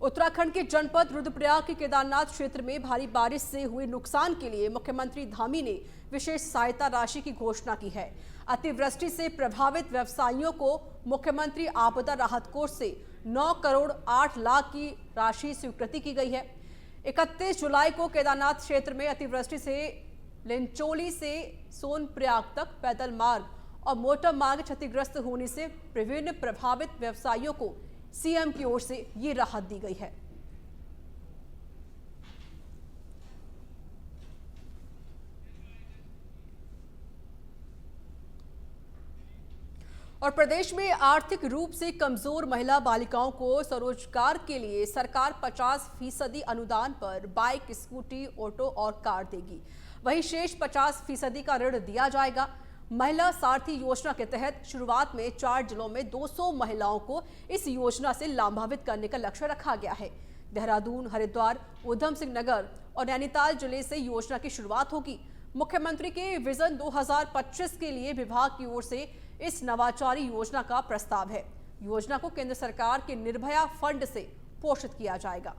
उत्तराखंड के जनपद रुद्रप्रयाग के केदारनाथ क्षेत्र में भारी बारिश से हुए नुकसान के लिए मुख्यमंत्री धामी ने विशेष सहायता राशि की घोषणा की है। अतिवृष्टि से प्रभावित व्यवसायियों को मुख्यमंत्री आपदा राहत कोष से 9 करोड़ 8 लाख की राशि स्वीकृति की गई है। 31 जुलाई को केदारनाथ क्षेत्र में अतिवृष्टि से लिंचोली से सोनप्रयाग तक पैदल मार्ग और मोटर मार्ग क्षतिग्रस्त होने से विभिन्न प्रभावित व्यवसायियों को सीएम की ओर से ये राहत दी गई है। और प्रदेश में आर्थिक रूप से कमजोर महिला बालिकाओं को स्वरोजगार के लिए सरकार 50% अनुदान पर बाइक, स्कूटी, ऑटो और कार देगी। वहीं शेष 50% का ऋण दिया जाएगा। महिला सारथी योजना के तहत शुरुआत में 4 जिलों में 200 महिलाओं को इस योजना से लाभान्वित करने का लक्ष्य रखा गया है। देहरादून, हरिद्वार, उधम सिंह नगर और नैनीताल जिले से योजना की शुरुआत होगी। मुख्यमंत्री के विजन 2025 के लिए विभाग की ओर से इस नवाचारी योजना का प्रस्ताव है। योजना को केंद्र सरकार के निर्भया फंड से पोषित किया जाएगा।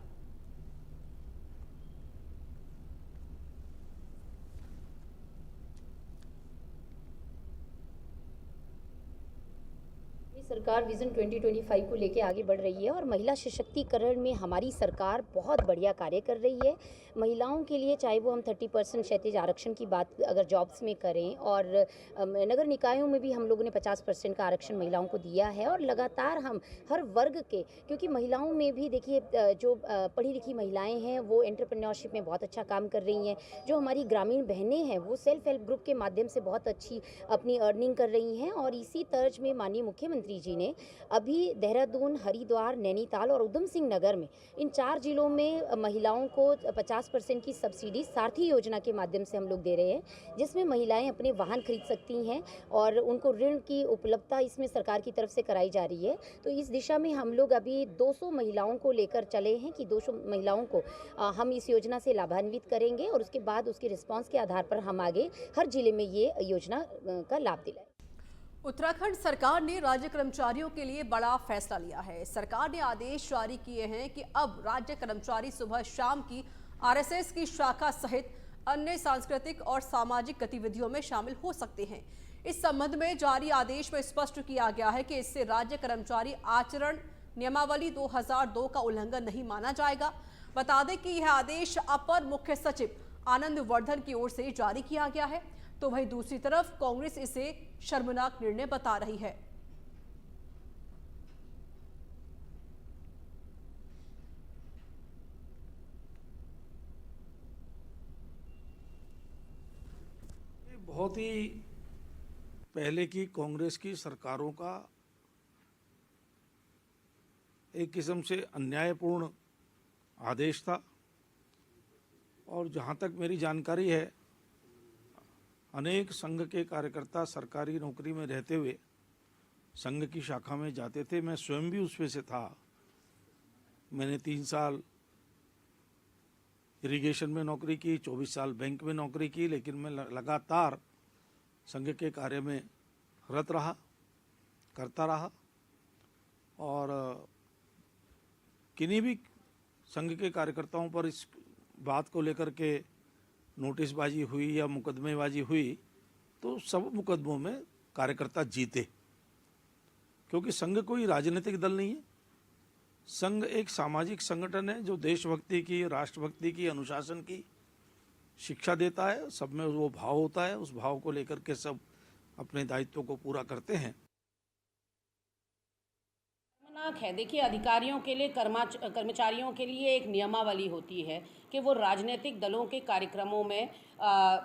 सरकार विजन 2025 को लेके आगे बढ़ रही है और महिला सशक्तिकरण में हमारी सरकार बहुत बढ़िया कार्य कर रही है। महिलाओं के लिए चाहे वो हम 30% क्षैतिज आरक्षण की बात अगर जॉब्स में करें और नगर निकायों में भी हम लोगों ने 50% का आरक्षण महिलाओं को दिया है और लगातार हम हर वर्ग के, क्योंकि महिलाओं में भी देखिए जो पढ़ी लिखी महिलाएं हैं वो एंटरप्रेन्योरशिप में बहुत अच्छा काम कर रही हैं। जो हमारी ग्रामीण बहनें हैं वो सेल्फ हेल्प ग्रुप के माध्यम से बहुत अच्छी अपनी अर्निंग कर रही हैं। और इसी तर्ज में माननीय मुख्यमंत्री जी ने अभी देहरादून, हरिद्वार, नैनीताल और उधम सिंह नगर में इन 4 जिलों में महिलाओं को 50% की सब्सिडी सारथी योजना के माध्यम से हम लोग दे रहे हैं, जिसमें महिलाएं अपने वाहन खरीद सकती हैं और उनको ऋण की उपलब्धता इसमें सरकार की तरफ से कराई जा रही है। तो इस दिशा में हम लोग अभी 200 महिलाओं को लेकर चले हैं कि 200 महिलाओं को हम इस योजना से लाभान्वित करेंगे और उसके बाद उसके रिस्पांस के आधार पर हम आगे हर जिले में ये योजना का लाभ दिलाएं। उत्तराखंड सरकार ने राज्य कर्मचारियों के लिए बड़ा फैसला लिया है। सरकार ने आदेश जारी किए हैं कि अब राज्य कर्मचारी सुबह शाम की आरएसएस की शाखा सहित अन्य सांस्कृतिक और सामाजिक गतिविधियों में शामिल हो सकते हैं। इस संबंध में जारी आदेश में स्पष्ट किया गया है कि इससे राज्य कर्मचारी आचरण नियमावली 2002 का उल्लंघन नहीं माना जाएगा। बता दें कि यह आदेश अपर मुख्य सचिव आनंद वर्धन की ओर से जारी किया गया है। तो वहीं दूसरी तरफ कांग्रेस इसे शर्मनाक निर्णय बता रही है। बहुत ही पहले की कांग्रेस की सरकारों का एक किस्म से अन्यायपूर्ण आदेश था और जहां तक मेरी जानकारी है अनेक संघ के कार्यकर्ता सरकारी नौकरी में रहते हुए संघ की शाखा में जाते थे। मैं स्वयं भी उसमें से था। मैंने 3 साल इरिगेशन में नौकरी की, 24 साल बैंक में नौकरी की, लेकिन मैं लगातार संघ के कार्य में रत रहा, करता रहा और किन्हीं भी संघ के कार्यकर्ताओं पर इस बात को लेकर के नोटिसबाजी हुई या मुकदमेबाजी हुई तो सब मुकदमों में कार्यकर्ता जीते, क्योंकि संघ कोई राजनीतिक दल नहीं है। संघ एक सामाजिक संगठन है जो देशभक्ति की, राष्ट्रभक्ति की, अनुशासन की शिक्षा देता है। सब में वो भाव होता है, उस भाव को लेकर के सब अपने दायित्वों को पूरा करते हैं। है देखिए, अधिकारियों के लिए, कर्मचारियों के लिए एक नियमावली होती है कि वो राजनीतिक दलों के कार्यक्रमों में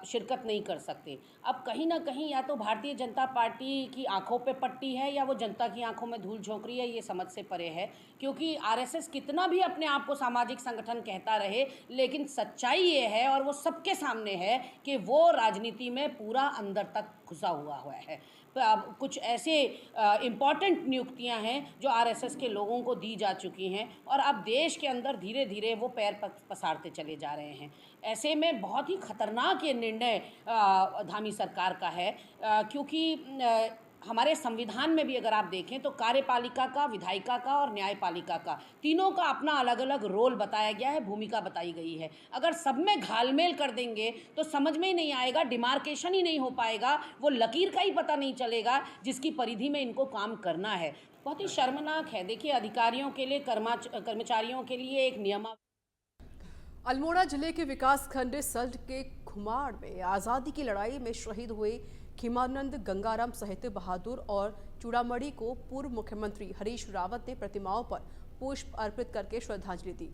शिरकत नहीं कर सकते। अब कहीं ना कहीं या तो भारतीय जनता पार्टी की आंखों पे पट्टी है या वो जनता की आंखों में धूल झोंक रही है, ये समझ से परे है। क्योंकि आरएसएस कितना भी अपने आप को सामाजिक संगठन कहता रहे, लेकिन सच्चाई ये है और वो सबके सामने है कि वो राजनीति में पूरा अंदर तक घुसा हुआ है। कुछ ऐसे इम्पॉर्टेंट नियुक्तियां हैं जो आरएसएस के लोगों को दी जा चुकी हैं और अब देश के अंदर धीरे धीरे वो पैर पसारते चले जा रहे हैं। ऐसे में बहुत ही खतरनाक ये निर्णय धामी सरकार का है, क्योंकि हमारे संविधान में भी अगर आप देखें तो कार्यपालिका का, विधायिका का और न्यायपालिका का, तीनों का अपना अलग अलग रोल बताया गया है, भूमिका बताई गई है। अगर सब में घालमेल कर देंगे तो समझ में ही नहीं आएगा, डिमार्केशन ही नहीं हो पाएगा, वो लकीर का ही पता नहीं चलेगा जिसकी परिधि में इनको काम करना है। बहुत ही शर्मनाक है। देखिए, अधिकारियों के लिए, कर्मचारियों के लिए एक नियमा। अल्मोड़ा जिले के विकास खंड सल्ट के खुमाड़ में आज़ादी की लड़ाई में शहीद हुए खीमानंद गंगाराम सहित बहादुर और चूड़ामणि को पूर्व मुख्यमंत्री हरीश रावत ने प्रतिमाओं पर पुष्प अर्पित करके श्रद्धांजलि दी।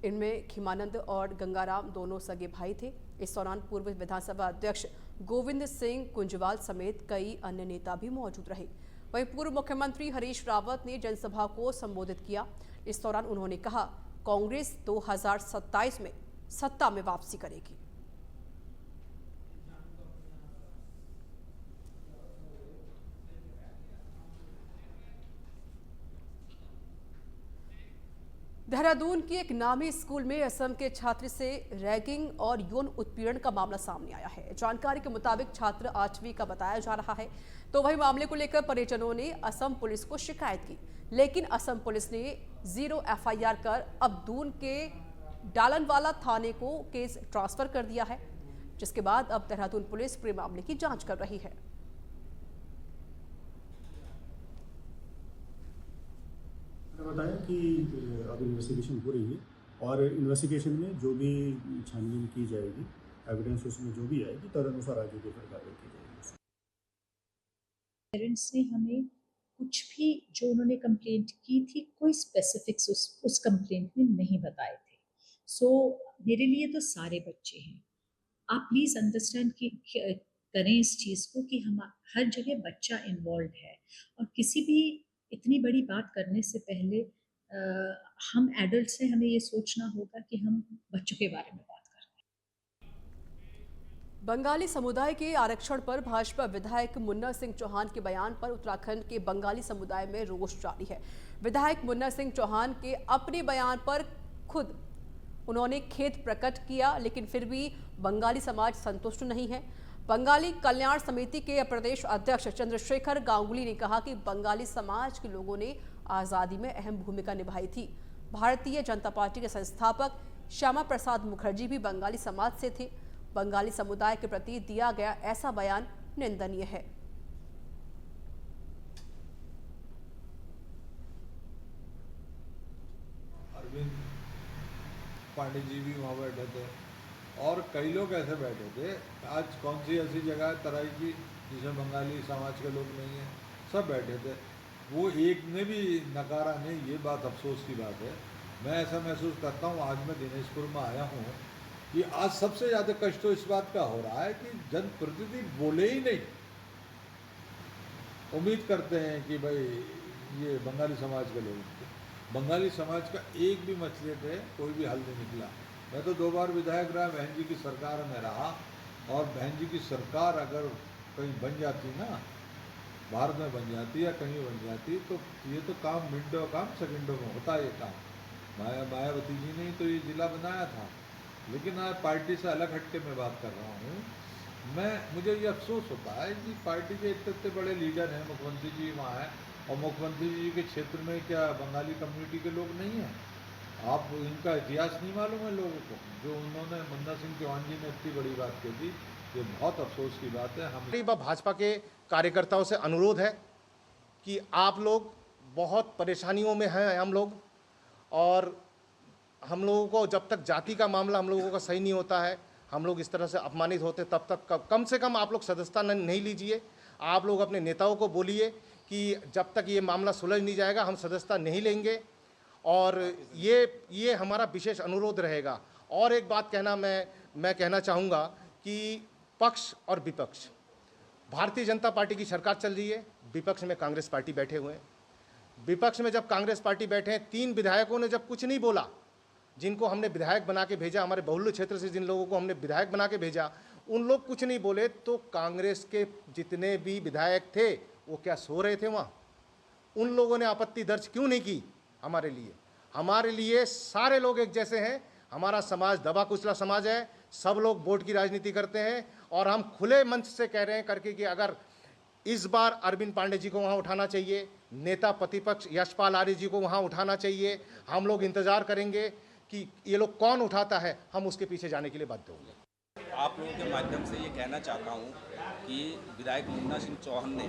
इनमें खीमानंद और गंगाराम दोनों सगे भाई थे। इस दौरान पूर्व विधानसभा अध्यक्ष गोविंद सिंह कुंजवाल समेत कई अन्य नेता भी मौजूद रहे। वहीं पूर्व मुख्यमंत्री हरीश रावत ने जनसभा को संबोधित किया। इस दौरान उन्होंने कहा, कांग्रेस 2027 में सत्ता में वापसी करेगी। देहरादून की एक नामी स्कूल में असम के छात्र से रैगिंग और यौन उत्पीड़न का मामला सामने आया है। जानकारी के मुताबिक छात्र 8वीं का बताया जा रहा है। तो वही मामले को लेकर परिजनों ने असम पुलिस को शिकायत की, लेकिन असम पुलिस ने 0 FIR कर अब दून के डालनवाला थाने को केस ट्रांसफर कर दिया है, जिसके बाद अब देहरादून पुलिस पूरे मामले की जांच कर रही है। बताया कि अब इन्वेस्टिगेशन हो रही है और इन्वेस्टिगेशन में जो भी छानबीन की जाएगी, एविडेंस उसमें जो भी आएगी तदनुसार आगे की कार्रवाई की जाएगी। पेरेंट्स ने हमें कुछ भी जो उन्होंने कंप्लेंट की थी, कोई स्पेसिफिक्स उस कंप्लेंट में नहीं बताए थे। सो मेरे लिए तो सारे बच्चे हैं। आप प्लीज़ अंडरस्टैंड करें इस चीज़ को कि हम हर जगह बच्चा इन्वॉल्व है और किसी भी इतनी बड़ी बात करने से पहले हम एडल्ट्स हैं, हमें ये सोचना होगा कि हम बच्चों के बारे में बात करें। बंगाली समुदाय के आरक्षण पर भाजपा विधायक मुन्ना सिंह चौहान के बयान पर उत्तराखंड के बंगाली समुदाय में रोष जारी है। विधायक मुन्ना सिंह चौहान के अपने बयान पर खुद उन्होंने खेद प्रकट किया, लेकिन फिर भी बंगाली समाज संतुष्ट नहीं है। बंगाली कल्याण समिति के प्रदेश अध्यक्ष चंद्रशेखर गांगुली ने कहा कि बंगाली समाज के लोगों ने आज़ादी में अहम भूमिका निभाई थी। भारतीय जनता पार्टी के संस्थापक श्यामा प्रसाद मुखर्जी भी बंगाली समाज से थे। बंगाली समुदाय के प्रति दिया गया ऐसा बयान निंदनीय है। अरविंद पांडे जी भी वहाँ बैठे थे और कई लोग ऐसे बैठे थे। आज कौन सी ऐसी जगह है तराई की जिसमें बंगाली समाज के लोग नहीं हैं? सब बैठे थे। वो एक ने भी नकारा नहीं, ये बात अफसोस की बात है। मैं ऐसा महसूस करता हूँ, आज मैं दिनेशपुर में आया हूँ, कि आज सबसे ज़्यादा कष्ट तो इस बात का हो रहा है कि जनप्रतिनिधि बोले ही नहीं। उम्मीद करते हैं कि भाई ये बंगाली समाज के लोग थे। बंगाली समाज का एक भी मसले पे कोई भी हल नहीं निकला। मैं तो 2 बार विधायक रहा, बहन जी की सरकार में रहा, और बहन जी की सरकार अगर कहीं बन जाती ना, भारत में बन जाती या कहीं बन जाती, तो ये तो काम मिनटों काम सेकंडों में होता ये काम। मायावती जी ने तो ये जिला बनाया था। लेकिन आज पार्टी से अलग हटके मैं बात कर रहा हूँ। मुझे ये अफसोस होता है कि पार्टी के इतने बड़े लीडर हैं, मुख्यमंत्री जी वहाँ हैं, और मुख्यमंत्री जी के क्षेत्र में क्या बंगाली कम्युनिटी के लोग नहीं हैं? आप इनका इतिहास नहीं मालूम है लोगों को? जो उन्होंने मुन्ना सिंह चौहान जी ने इतनी बड़ी बात कही थी, ये बहुत अफसोस की बात है। हम भाजपा के कार्यकर्ताओं से अनुरोध है कि आप लोग बहुत परेशानियों में हैं हम लोग, और हम लोगों को जब तक जाति का मामला हम लोगों का सही नहीं होता है, हम लोग इस तरह से अपमानित होते, तब तक कम से कम आप लोग सदस्यता नहीं लीजिए। आप लोग अपने नेताओं को बोलिए कि जब तक ये मामला सुलझ नहीं जाएगा हम सदस्यता नहीं लेंगे, और ये हमारा विशेष अनुरोध रहेगा। और एक बात मैं कहना चाहूँगा कि पक्ष और विपक्ष, भारतीय जनता पार्टी की सरकार चल रही है, विपक्ष में कांग्रेस पार्टी बैठे हुए हैं। विपक्ष में जब कांग्रेस पार्टी बैठे हैं, 3 विधायकों ने जब कुछ नहीं बोला, जिनको हमने विधायक बना के भेजा, हमारे बहुल्य क्षेत्र से जिन लोगों को हमने विधायक बना के भेजा, उन लोग कुछ नहीं बोले, तो कांग्रेस के जितने भी विधायक थे वो क्या सो रहे थे वहाँ? उन लोगों ने आपत्ति दर्ज क्यों नहीं की? हमारे लिए सारे लोग एक जैसे हैं। हमारा समाज दबा कुचला समाज है, सब लोग वोट की राजनीति करते हैं, और हम खुले मंच से कह रहे हैं करके कि अगर इस बार अरविंद पांडे जी को वहाँ उठाना चाहिए, नेता प्रतिपक्ष यशपाल आर्य जी को वहाँ उठाना चाहिए। हम लोग इंतजार करेंगे कि ये लोग कौन उठाता है, हम उसके पीछे जाने के लिए बाध्य होंगे। आप लोगों के माध्यम से ये कहना चाहता हूँ कि विधायक मुन्ना सिंह चौहान ने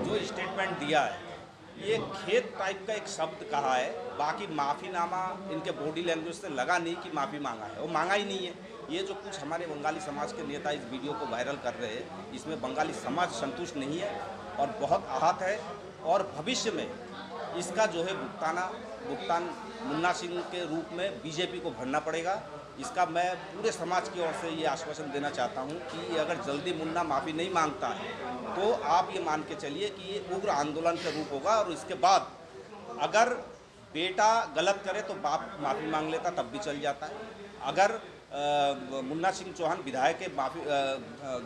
जो स्टेटमेंट दिया है, ये खेत टाइप का एक शब्द कहा है, बाकी माफ़ीनामा इनके बॉडी लैंग्वेज से लगा नहीं कि माफ़ी मांगा है, वो मांगा ही नहीं है। ये जो कुछ हमारे बंगाली समाज के नेता इस वीडियो को वायरल कर रहे हैं, इसमें बंगाली समाज संतुष्ट नहीं है और बहुत आहत है, और भविष्य में इसका जो है भुगतान मुन्ना सिंह के रूप में बीजेपी को भरना पड़ेगा। इसका मैं पूरे समाज की ओर से ये आश्वासन देना चाहता हूँ कि अगर जल्दी मुन्ना माफ़ी नहीं मांगता है तो आप ये मान के चलिए कि ये उग्र आंदोलन का रूप होगा, और इसके बाद अगर बेटा गलत करे तो बाप माफ़ी मांग लेता तब भी चल जाता है। अगर मुन्ना सिंह चौहान विधायक के माफ़ी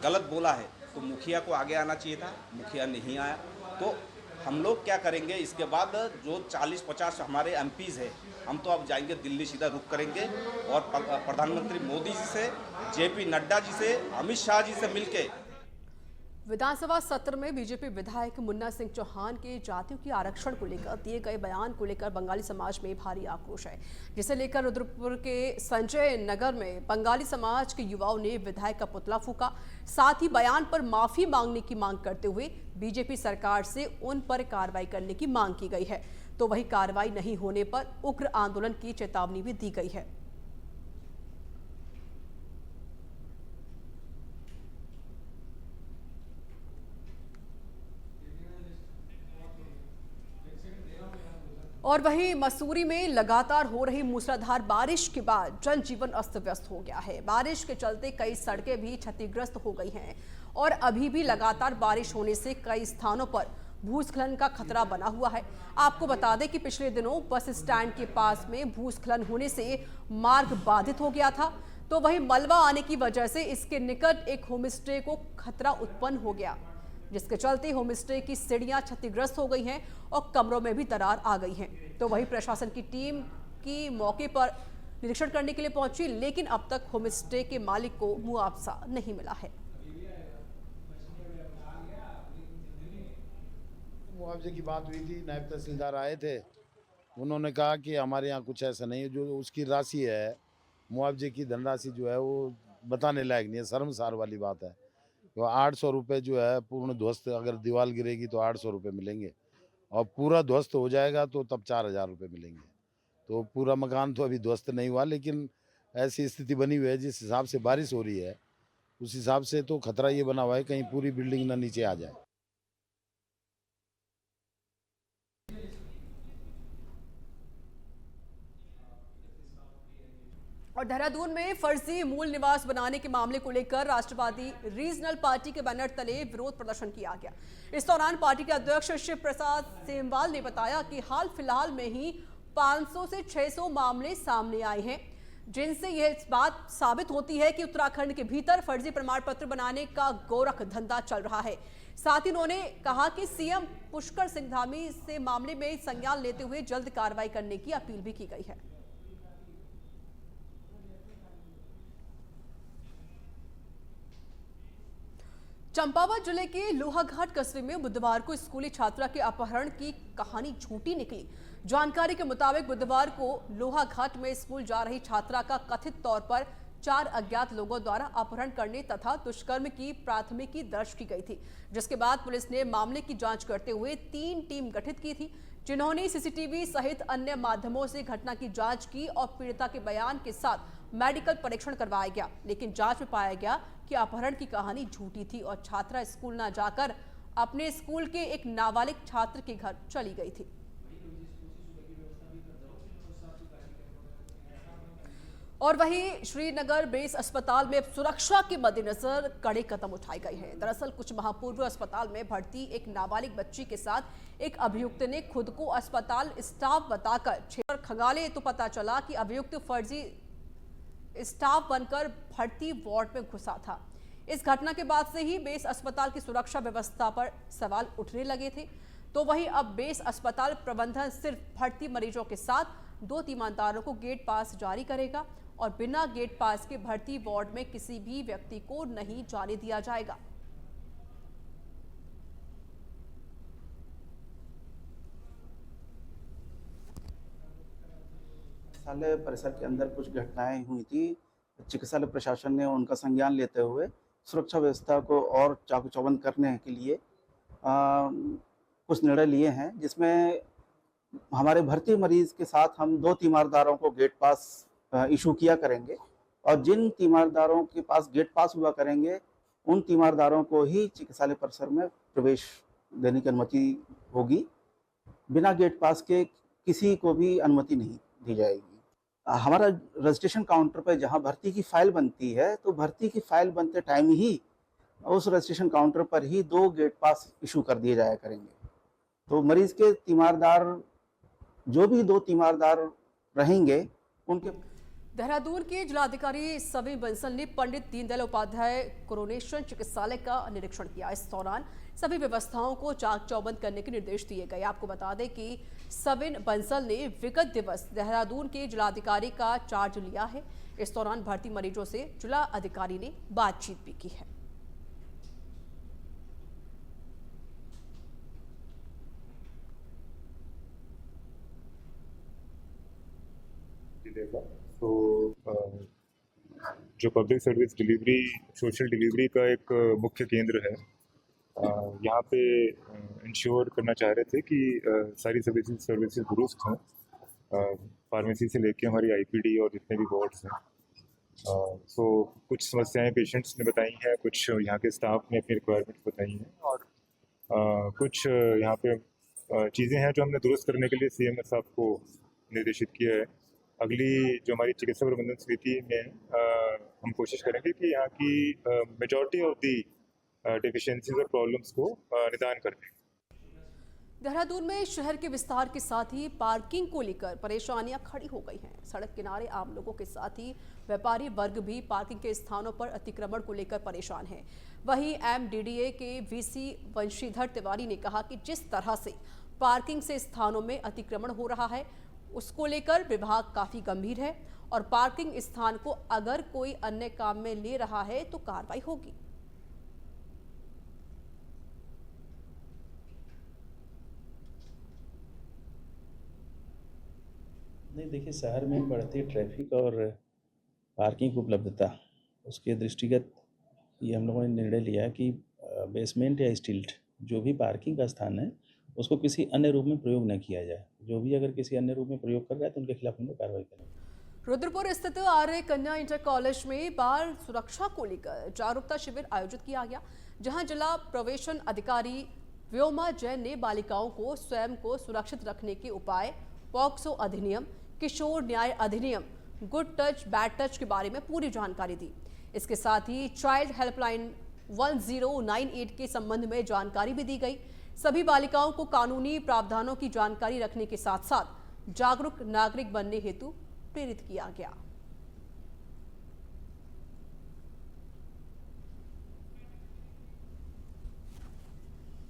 गलत बोला है तो मुखिया को आगे आना चाहिए था, मुखिया नहीं आया। तो हम लोग क्या करेंगे इसके बाद, जो 40-50 हमारे एमपीज़ हैं, हम तो अब जाएंगे दिल्ली, सीधा रुक करेंगे और प्रधानमंत्री मोदी जी से, जेपी नड्डा जी से, अमित शाह जी से मिलके विधानसभा सत्र में बीजेपी विधायक मुन्ना सिंह चौहान के जातियों के आरक्षण को लेकर दिए गए बयान को लेकर बंगाली समाज में भारी आक्रोश है, जिसे लेकर रुद्रपुर के संजय नगर में बंगाली समाज के युवाओं ने विधायक का पुतला फूंका। साथ ही बयान पर माफी मांगने की मांग करते हुए बीजेपी सरकार से उन पर कार्रवाई करने की मांग की गई है, तो वही कार्रवाई नहीं होने पर उग्र आंदोलन की चेतावनी भी दी गई है। और वहीं मसूरी में लगातार हो रही मूसलाधार बारिश के बाद जनजीवन अस्त व्यस्त हो गया है। बारिश के चलते कई सड़कें भी क्षतिग्रस्त हो गई हैं और अभी भी लगातार बारिश होने से कई स्थानों पर भूस्खलन का खतरा बना हुआ है। आपको बता दें कि पिछले दिनों बस स्टैंड के पास में भूस्खलन होने से मार्ग बाधित हो गया था, तो वहीं मलबा आने की वजह से इसके निकट एक होमस्टे को खतरा उत्पन्न हो गया, जिसके चलते होमस्टे की सीढ़ियां क्षतिग्रस्त हो गई हैं और कमरों में भी दरार आ गई है। तो वही प्रशासन की टीम की मौके पर निरीक्षण करने के लिए पहुंची, लेकिन अब तक होमस्टे के मालिक को मुआवजा नहीं मिला है। मुआवजे की बात हुई थी, नायब तहसीलदार आए थे, उन्होंने कहा कि हमारे यहाँ कुछ ऐसा नहीं है, जो उसकी राशि है मुआवजे की धनराशि जो है वो बताने लायक नहीं है, शर्मसार वाली बात है। तो 800 रुपये जो है पूर्ण ध्वस्त, अगर दीवार गिरेगी तो 800 रुपये मिलेंगे और पूरा ध्वस्त हो जाएगा तो तब 4000 रुपये मिलेंगे। तो पूरा मकान तो अभी ध्वस्त नहीं हुआ, लेकिन ऐसी स्थिति बनी हुई है जिस हिसाब से बारिश हो रही है उस हिसाब से तो खतरा ये बना हुआ है कहीं पूरी बिल्डिंग ना नीचे आ जाए। और देहरादून में फर्जी मूल निवास बनाने के मामले को लेकर राष्ट्रवादी रीजनल पार्टी के बैनर तले विरोध प्रदर्शन किया गया। इस दौरान पार्टी के अध्यक्ष शिव प्रसाद सेमवाल ने बताया कि हाल फिलहाल में ही 500 से 600 मामले सामने आए हैं, जिनसे यह बात साबित होती है कि उत्तराखंड के भीतर फर्जी प्रमाण पत्र बनाने का गोरख धंधा चल रहा है। साथ ही उन्होंने कहा कि सीएम पुष्कर सिंह धामी से मामले में संज्ञान लेते हुए जल्द कार्रवाई करने की अपील भी की गई है। चंपावत जिले के लोहाघाट कस्बे में बुधवार को स्कूली छात्रा के अपहरण की कहानी झूठी निकली। जानकारी के मुताबिक बुधवार को लोहाघाट में स्कूल जा रही छात्रा का कथित तौर पर 4 अज्ञात लोगों द्वारा अपहरण करने तथा दुष्कर्म की प्राथमिकी दर्ज की गई थी, जिसके बाद पुलिस ने मामले की जांच करते हुए 3 टीम गठित की थी, जिन्होंने सीसीटीवी सहित अन्य माध्यमों से घटना की जांच की और पीड़िता के बयान के साथ मेडिकल परीक्षण करवाया गया। लेकिन जांच में पाया गया कि अपहरण की कहानी झूठी थी और छात्रा स्कूल न जाकर अपने स्कूल के एक नाबालिग छात्र के घर चली गई थी। और वहीं श्रीनगर बेस अस्पताल में सुरक्षा के मद्देनजर कड़े कदम उठाए गए हैं। दरअसल कुछ माह पूर्व अस्पताल में भर्ती एक नाबालिग बच्ची के साथ एक अभियुक्त ने खुद को अस्पताल स्टाफ बताकर छेड़ खंगाले तो पता चला कि अभियुक्त फर्जी स्टाफ बनकर भर्ती वार्ड में घुसा था। इस घटना के बाद से ही बेस अस्पताल की सुरक्षा व्यवस्था पर सवाल उठने लगे थे। तो वहीं अब बेस अस्पताल प्रबंधन सिर्फ भर्ती मरीजों के साथ 2 तीमानदारों को गेट पास जारी करेगा और बिना गेट पास के भर्ती वार्ड में किसी भी व्यक्ति को नहीं जाने दिया जाएगा। चिकित्सालय परिसर के अंदर कुछ घटनाएं हुई थी। चिकित्सालय प्रशासन ने उनका संज्ञान लेते हुए सुरक्षा व्यवस्था को और चाक चौबंद करने के लिए कुछ निर्णय लिए हैं, जिसमें हमारे भर्ती मरीज के साथ हम 2 तीमारदारों को गेट पास इशू किया करेंगे और जिन तीमारदारों के पास गेट पास हुआ करेंगे उन तीमारदारों को ही चिकित्सालय परिसर में प्रवेश देने की अनुमति होगी। बिना गेट पास के किसी को भी अनुमति नहीं दी जाएगी। हमारा रजिस्ट्रेशन काउंटर पर जहां भर्ती की फाइल बनती है, तो भर्ती की फाइल बनते टाइम ही उस रजिस्ट्रेशन काउंटर पर ही 2 गेट पास इशू कर दिए जाया करेंगे। तो मरीज के तीमारदार, जो भी 2 तीमारदार रहेंगे, उनके देहरादून के जिलाधिकारी सभी बंसल ने पंडित दीनदयाल उपाध्याय कोरोनेशन चिकित्सालय का निरीक्षण किया। इस दौरान सभी व्यवस्थाओं को चाक चौबंद करने के निर्देश दिए गए। आपको बता दें कि सविन बंसल ने विगत दिवस देहरादून के जिलाधिकारी का चार्ज लिया है। इस दौरान भर्ती मरीजों से जिला अधिकारी ने बातचीत भी की है। तो जो public service delivery, social delivery का एक मुख्य केंद्र है, यहाँ पे इंश्योर करना चाह रहे थे कि सारी सर्विसेज दुरुस्त हों, फार्मेसी से लेके हमारी आईपीडी और जितने भी वार्ड्स हैं। सो कुछ समस्याएं पेशेंट्स ने बताई हैं, कुछ यहाँ के स्टाफ ने अपनी रिक्वायरमेंट्स बताई हैं और कुछ यहाँ पे चीज़ें हैं जो हमने दुरुस्त करने के लिए सीएमएस साहब को निर्देशित किया है। अगली जो हमारी चिकित्सा प्रबंधन समिति में हम कोशिश करेंगे कि यहाँ की मेजॉरिटी ऑफ दी डेफिशिएंसीज और प्रॉब्लम्स को निदान कर दें। देहरादून में शहर के विस्तार के साथ ही पार्किंग को लेकर परेशानियां खड़ी हो गई हैं। सड़क किनारे आम लोगों के साथ ही व्यापारी वर्ग भी पार्किंग के स्थानों पर अतिक्रमण को लेकर परेशान है। वहीं एमडीडीए के वीसी वंशीधर तिवारी ने कहा कि जिस तरह से पार्किंग से स्थानों में अतिक्रमण हो रहा है, उसको लेकर विभाग काफी गंभीर है और पार्किंग स्थान को अगर कोई अन्य काम में ले रहा है तो कार्रवाई होगी। नहीं, देखिए, शहर में बढ़ती ट्रैफिक और पार्किंग उपलब्धता, उसके दृष्टिगत ये हम लोगों ने निर्णय लिया कि बेसमेंट या स्टिल्ट जो भी पार्किंग का स्थान है उसको किसी अन्य रूप में प्रयोग न किया जाए। जो भी अगर किसी अन्य रूप में प्रयोग कर रहा है तो उनके खिलाफ हम लोग कार्रवाई करेंगे। रुद्रपुर स्थित आर्य कन्या इंटर कॉलेज में बाल सुरक्षा को लेकर जागरूकता शिविर आयोजित किया गया, जहां जिला प्रवेशन अधिकारी व्योमा जैन ने बालिकाओं को स्वयं को सुरक्षित रखने के उपाय, पॉक्सो अधिनियम, किशोर न्याय अधिनियम, गुड टच बैड टच के बारे में पूरी जानकारी दी। इसके साथ ही चाइल्ड हेल्पलाइन 1098 के संबंध में जानकारी भी दी गई। सभी बालिकाओं को कानूनी प्रावधानों की जानकारी रखने के साथ साथ जागरूक नागरिक बनने हेतु प्रेरित किया गया।